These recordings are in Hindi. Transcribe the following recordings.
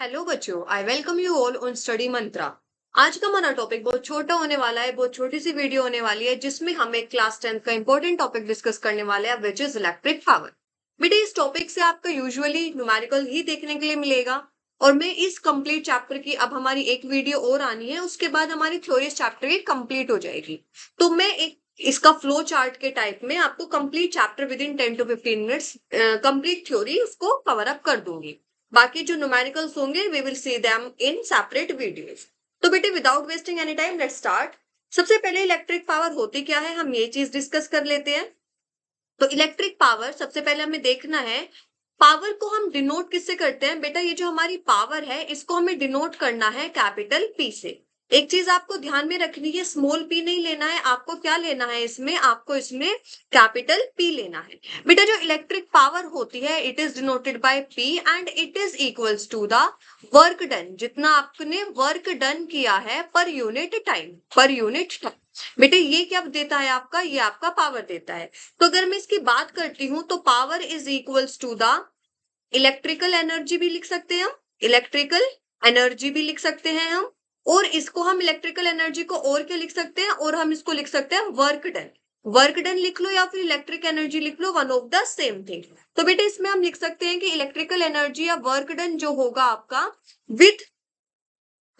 हेलो बच्चों, I welcome you all on Study Mantra. आज का हमारा टॉपिक बहुत छोटा होने वाला है, बहुत छोटी सी वीडियो होने वाली है जिसमें हम एक क्लास 10th का इंपॉर्टेंट टॉपिक डिस्कस करने वाले हैं विच इज इलेक्ट्रिक पावर। बेटे इस टॉपिक से आपका यूजुअली न्यूमेरिकल ही देखने के लिए मिलेगा और मैं इस कंप्लीट चैप्टर की अब हमारी एक वीडियो और आनी है, उसके बाद हमारी थ्योरी चैप्टर की कंप्लीट हो जाएगी। तो मैं एक इसका फ्लो चार्ट के टाइप में आपको complete chapter within 10 to 15 minutes complete theory उसको कवर अप कर दूंगी। बाकी जो न्यूमेरिकल्स होंगे we will see them in separate videos. तो बेटे without wasting any time let's start. सबसे पहले इलेक्ट्रिक पावर होती क्या है हम ये चीज डिस्कस कर लेते हैं। तो इलेक्ट्रिक पावर सबसे पहले हमें देखना है, पावर को हम डिनोट किससे करते हैं। बेटा ये जो हमारी पावर है इसको हमें डिनोट करना है कैपिटल पी से। एक चीज आपको ध्यान में रखनी है, स्मॉल पी नहीं लेना है, आपको क्या लेना है इसमें, आपको इसमें कैपिटल पी लेना है। बेटा जो इलेक्ट्रिक पावर होती है it is denoted by p and it is equals to the work done, जितना आपने वर्क डन किया है पर यूनिट टाइम, पर यूनिट टाइम। बेटे ये क्या देता है आपका, ये आपका पावर देता है। तो अगर मैं इसकी बात करती हूं तो power is equals to the electrical energy भी लिख सकते हैं हम, इलेक्ट्रिकल एनर्जी भी लिख सकते हैं हम, और इसको हम इलेक्ट्रिकल एनर्जी को और क्या लिख सकते हैं, और हम इसको लिख सकते हैं वर्क डन। वर्क डन लिख लो या फिर इलेक्ट्रिक एनर्जी लिख लो, one of the same thing. तो बेटे इसमें हम लिख सकते हैं कि इलेक्ट्रिकल एनर्जी या वर्क डन जो होगा आपका with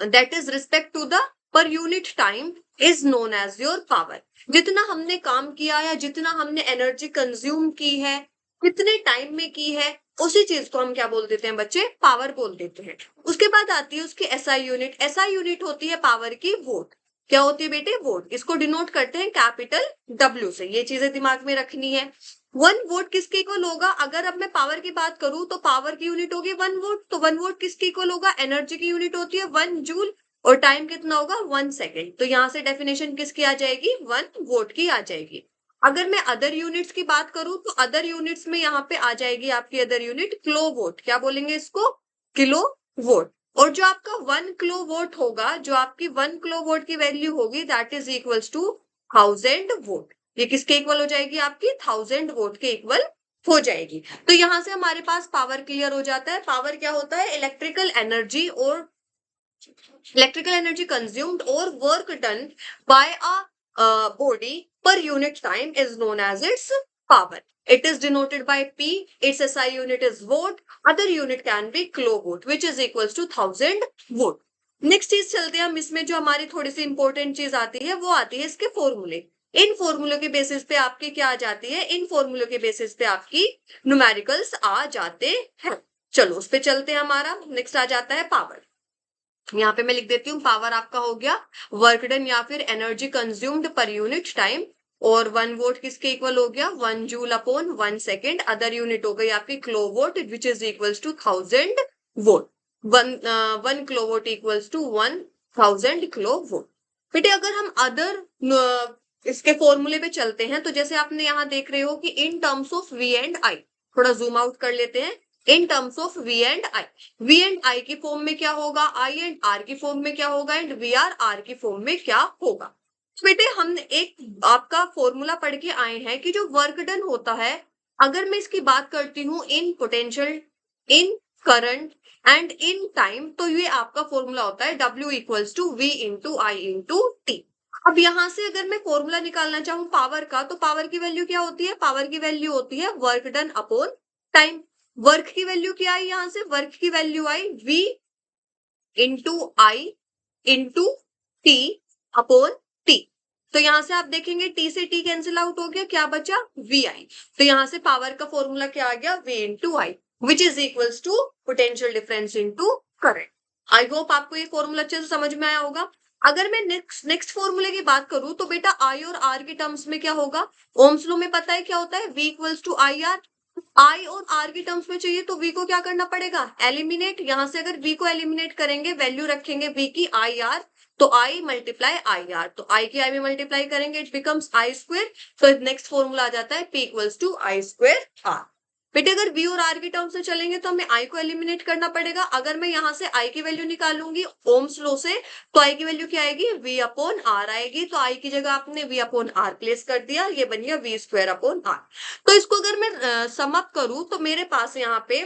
that is respect to the per unit time is known as your power. जितना हमने काम किया या जितना हमने एनर्जी कंज्यूम की है, कितने टाइम में की है, उसी चीज को हम क्या बोल देते हैं बच्चे, पावर बोल देते हैं। उसके बाद आती है उसकी एसआई यूनिट। एसआई यूनिट होती है पावर की वोट। क्या होती है बेटे, वोट। इसको डिनोट करते हैं कैपिटल डब्ल्यू से। ये चीजें दिमाग में रखनी है। 1 वोट किसके इक्वल होगा, अगर अब मैं पावर की बात करूं तो पावर की यूनिट होगी 1 वोट। तो 1 वोट किसके इक्वल होगा, एनर्जी की यूनिट होती है 1 जूल, और टाइम कितना होगा 1 सेकेंड। तो यहां से डेफिनेशन किसकी आ जाएगी, 1 वोट की आ जाएगी। अगर मैं अदर यूनिट्स की बात करूं तो अदर यूनिट्स में यहाँ पे आ जाएगी आपकी अदर यूनिट किलो वोट। क्या बोलेंगे इसको, किलो वोट। और जो आपका 1 किलो वोट होगा, जो आपकी 1 किलो वोट की वैल्यू होगी that is equals to 1000 watt. ये किसके इक्वल हो जाएगी, आपकी 1000 वोट के इक्वल हो जाएगी। तो यहां से हमारे पास पावर क्लियर हो जाता है। पावर क्या होता है, इलेक्ट्रिकल एनर्जी और electrical energy consumed or work done by a body per unit time is known as its power. It is denoted by P. Its SI unit is watt. Other unit can be kilowatt, which is equals to 1000 watt. Next चीज चलते हैं हम, इसमें जो हमारी थोड़ी सी इंपॉर्टेंट चीज आती है वो आती है इसके फॉर्मूले। इन फॉर्मूलों के बेसिस पे आपकी क्या आ जाती है, इन फॉर्मूलों के बेसिस पे आपकी न्यूमेरिकल्स आ जाते हैं। चलो उस पे चलते हैं। हमारा नेक्स्ट आ जाता है पावर। यहाँ पे मैं लिख देती हूँ, पावर आपका हो गया वर्क डन या फिर एनर्जी कंज्यूम्ड पर यूनिट टाइम, और 1 वोट किसके इक्वल हो गया, 1 joule upon 1 second. Other unit हो गई आपकी kilo watt which is equals to 1000 watt. 1 kilo watt equals to 1000 kilo watt. बेटे अगर हम अदर इसके फॉर्मूले पे चलते हैं तो जैसे आपने यहाँ देख रहे हो कि in terms of V and I, थोड़ा जूम आउट कर लेते हैं। In terms of V and I, V and I की फॉर्म में क्या होगा, आई एंड आर की फॉर्म में क्या होगा, एंड वी आर आर की फॉर्म में क्या होगा। तो बेटे हमने एक आपका फॉर्मूला पढ़ के आए हैं कि जो वर्क डन होता है, अगर मैं इसकी बात करती हूँ in potential, in current and in time, तो ये आपका फॉर्मूला होता है W equals to V into I into T. अब यहां से अगर मैं फॉर्मूला निकालना चाहूँ पावर का, तो पावर की वैल्यू क्या होती है, पावर की वैल्यू होती है work done upon time. Work की वैल्यू क्या आई, यहां से वर्क की value I V into I into T upon T. तो यहां से आप देखेंगे टी से टी कैंसिल आउट हो गया, क्या बचा वी आई। तो यहां से पावर का फॉर्मूला क्या आ गया, V into I which is equals to potential difference into current. I hope आपको ये फॉर्मूला अच्छे से समझ में आया होगा। अगर मैं नेक्स्ट फॉर्मूले की बात करूं तो बेटा आई और आर के टर्म्स में क्या होगा, ओम्स लॉ में पता है क्या होता है, V equals to I R. I और आर के टर्म्स में चाहिए तो V को क्या करना पड़ेगा, एलिमिनेट। यहां से अगर V को एलिमिनेट करेंगे, वैल्यू रखेंगे V की आई आर, तो I मल्टीप्लाई आई आर, तो I की I में मल्टीप्लाई करेंगे इट बिकम्स आई स्क्वायर। तो नेक्स्ट फॉर्मूला आ जाता है P equals to I square R. बेटे अगर V और R के टर्म्स में चलेंगे तो हमें I को एलिमिनेट करना पड़ेगा। अगर मैं यहाँ से I की वैल्यू निकालूंगी ओम्स लॉ से, तो I की वैल्यू क्या आएगी, V अपॉन R आएगी। तो I की जगह आपने V अपॉन R प्लेस कर दिया, ये बन गया V स्क्वायर अपॉन R। तो इसको अगर मैं सम अप करूं तो मेरे पास यहाँ पे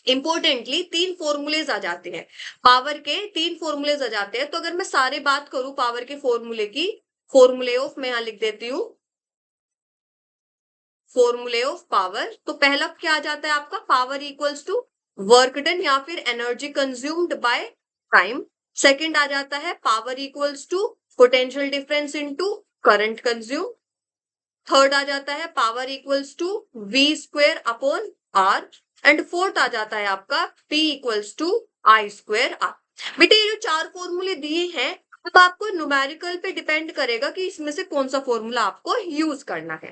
इंपॉर्टेंटली 3 फॉर्मूलेज आ जाते हैं, पावर के 3 फॉर्मूलेज आ जाते हैं। तो अगर मैं सारे बात करूं पावर के फॉर्मूले की, फॉर्मूले ऑफ, मैं यहां लिख देती हूँ फॉर्मूले ऑफ पावर। तो पहला क्या आ जाता है आपका, power equals to work done या फिर energy consumed by time. Second आ जाता है power equals to potential difference into current consume. Third आ जाता है power equals to V square upon R. And fourth आ जाता है आपका P equals to I square R. बेटे ये जो 4 फॉर्मूले दिए हैं, अब आपको न्यूमेरिकल पे डिपेंड करेगा कि इसमें से कौन सा फॉर्मूला आपको यूज करना है।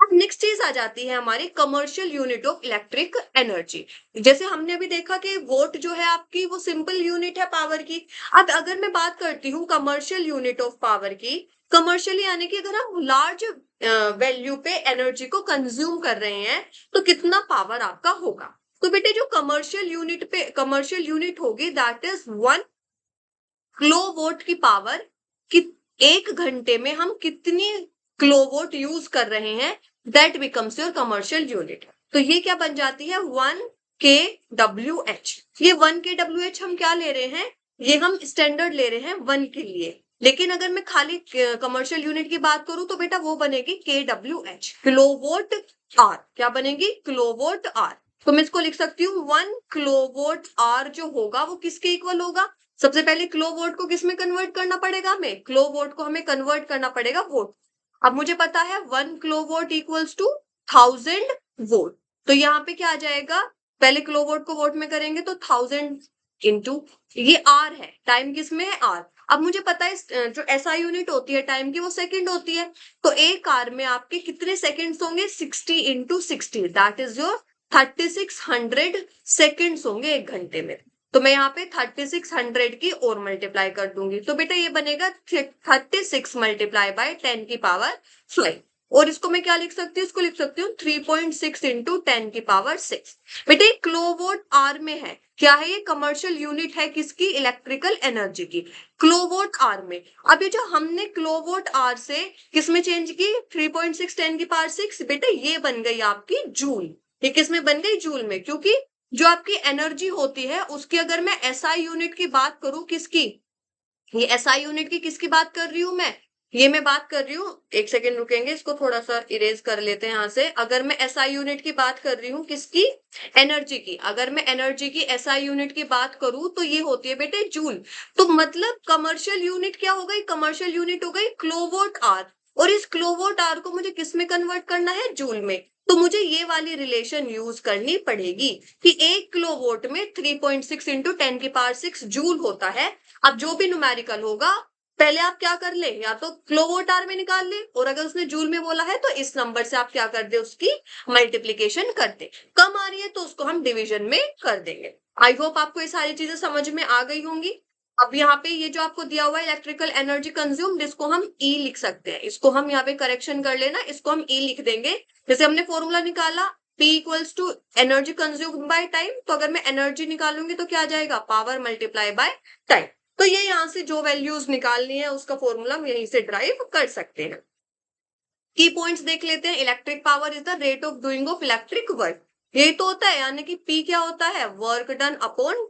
अब नेक्स्ट चीज आ जाती है हमारी commercial unit of electric energy. जैसे हमने अभी देखा कि वोट जो है आपकी वो सिंपल यूनिट है पावर की। अब अगर मैं बात करती हूँ कमर्शियल यूनिट ऑफ पावर की, कमर्शियली यानी कि अगर हम लार्ज वैल्यू पे एनर्जी को कंज्यूम कर रहे हैं तो कितना पावर आपका होगा। तो बेटे जो कमर्शियल यूनिट होगी दैट इज 1 किलोवाट की पावर, कि 1 घंटे में हम कितनी किलोवाट यूज कर रहे हैं, that becomes your commercial unit. तो ये क्या बन जाती है 1 kWh। ये 1 kWh हम क्या ले रहे हैं, ये हम स्टैंडर्ड ले रहे हैं 1 के लिए। लेकिन अगर मैं खाली कमर्शियल यूनिट की बात करूं तो बेटा वो बनेगी kWh, किलोवाट आर। क्या बनेगी, किलोवाट आर। तो मैं इसको लिख सकती हूँ 1 किलोवाट आर जो होगा वो किसके इक्वल होगा। सबसे पहले किलोवाट को किस में कन्वर्ट करना पड़ेगा, हमें किलोवाट को हमें कन्वर्ट करना पड़ेगा वोट। अब मुझे पता है 1 किलोवाट इक्वल्स टू 1000 वोट। तो यहाँ पे क्या आ जाएगा, पहले किलोवाट को वोट में करेंगे तो 1000 इंटू ये आर है, टाइम किस में है आर। अब मुझे पता है जो एसआई यूनिट होती है टाइम की वो सेकंड होती है। तो एक आर में आपके कितने सेकंड्स होंगे, 60 into 60, that is your 3600 seconds होंगे 1 घंटे में। तो मैं यहाँ पे 3600 की और मल्टीप्लाई कर दूंगी। तो बेटा ये बनेगा 36 मल्टीप्लाई बाय 10 की पावर 5। और इसको मैं क्या लिख सकती हूँ, इसको लिख सकती हूँ 3.6 इंटू 10 की पावर 6। बेटे किलोवाट आर में है, क्या है ये, कमर्शियल यूनिट है किसकी, इलेक्ट्रिकल एनर्जी की, किलोवाट आर में। अब ये जो हमने किलोवाट आर से किस में चेंज की, 3.6 10 की पावर 6, बेटा ये बन गई आपकी जूल। ये किस में बन गई, जूल में। क्योंकि जो आपकी एनर्जी होती है उसकी अगर मैं एसआई यूनिट की बात करूं, किसकी, ये एसआई यूनिट की किसकी बात कर रही हूं मैं, ये मैं बात कर रही हूँ, एक सेकेंड रुकेंगे, इसको थोड़ा सा इरेज कर लेते हैं यहाँ से। अगर मैं एसआई यूनिट की बात कर रही हूँ किसकी, एनर्जी की, अगर मैं एनर्जी की एसआई यूनिट की बात करूं तो ये होती है बेटे जूल। तो मतलब कमर्शियल यूनिट क्या हो गई, कमर्शियल यूनिट हो गई किलोवाट आर। और इस किलोवाट आर को मुझे किस में कन्वर्ट करना है, जूल में। तो मुझे ये वाली रिलेशन यूज करनी पड़ेगी कि 1 किलोवाट में 3.6 इंटू 10 की पावर 6 जूल होता है। अब जो भी न्यूमेरिकल होगा पहले आप क्या कर ले, या तो किलोवाट आवर में निकाल ले, और अगर उसने जूल में बोला है तो इस नंबर से आप क्या कर दे, उसकी मल्टीप्लीकेशन कर दे। कम आ रही है तो उसको हम डिवीजन में कर देंगे। आई होप आपको ये सारी चीजें समझ में आ गई होंगी। अब यहाँ पे ये जो आपको दिया हुआ है इलेक्ट्रिकल एनर्जी कंज्यूम्ड, इसको हम ई लिख सकते हैं। इसको हम यहाँ पे करेक्शन कर लेना, इसको हम ई लिख देंगे। जैसे हमने फॉर्मूला निकाला P equals to energy consumed by time, तो अगर मैं एनर्जी निकालूंगी तो क्या आ जाएगा, पावर मल्टीप्लाई बाय टाइम। तो ये यहाँ से जो वैल्यूज निकालनी है उसका फॉर्मूला हम यहीं से ड्राइव कर सकते हैं। की पॉइंट्स देख लेते हैं। Electric power is the rate of doing of electric work, यही तो होता है, यानी कि P क्या होता है, वर्क डन अपॉन।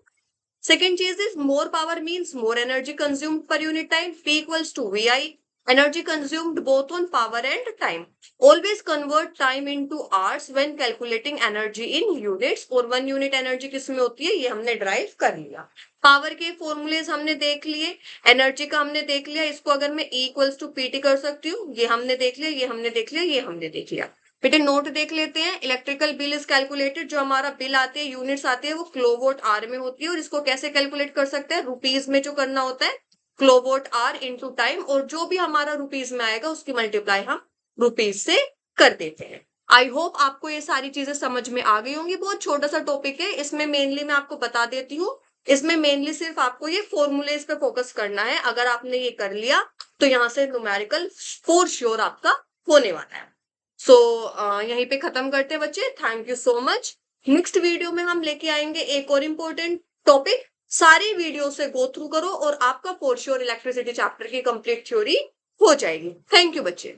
Second चीज is more power means more energy consumed per unit time. P equals to VI. Energy consumed both on power and time. Always convert time into hours when calculating energy in units. और 1 यूनिट एनर्जी किसमें होती है, ये हमने ड्राइव कर लिया। पावर के फॉर्मूलेज हमने देख लिए, एनर्जी का हमने देख लिया। इसको अगर मैं E equals to P T कर सकती हूँ, ये हमने देख लिया, ये हमने देख लिया, ये हमने देख लिया। बेटे नोट देख लेते हैं। इलेक्ट्रिकल बिल इज कैलकुलेटेड, जो हमारा बिल आते हैं, यूनिट्स आती है, वो किलोवाट आर में होती है। और इसको कैसे कैलकुलेट कर सकते हैं, रुपीज में जो करना होता है, किलोवाट आर इंटू टाइम, और जो भी हमारा रुपीज में आएगा उसकी मल्टीप्लाई हम रुपीज से कर देते हैं। आई होप आपको ये सारी चीजें समझ में आ गई होंगी। बहुत छोटा सा टॉपिक है, इसमें मेनली मैं आपको बता देती हूँ, इसमें मेनली सिर्फ आपको ये फॉर्मूलेज पे फोकस करना है। अगर आपने ये कर लिया तो यहाँ से न्यूमेरिकल फॉर श्योर आपका होने वाला है। सो यहीं पे खत्म करते हैं बच्चे। Thank you so much. Next video में हम लेके आएंगे एक और इम्पोर्टेंट टॉपिक। सारी वीडियो से गो थ्रू करो और आपका फॉर श्योर इलेक्ट्रिसिटी चैप्टर की कंप्लीट थ्योरी हो जाएगी। थैंक यू बच्चे।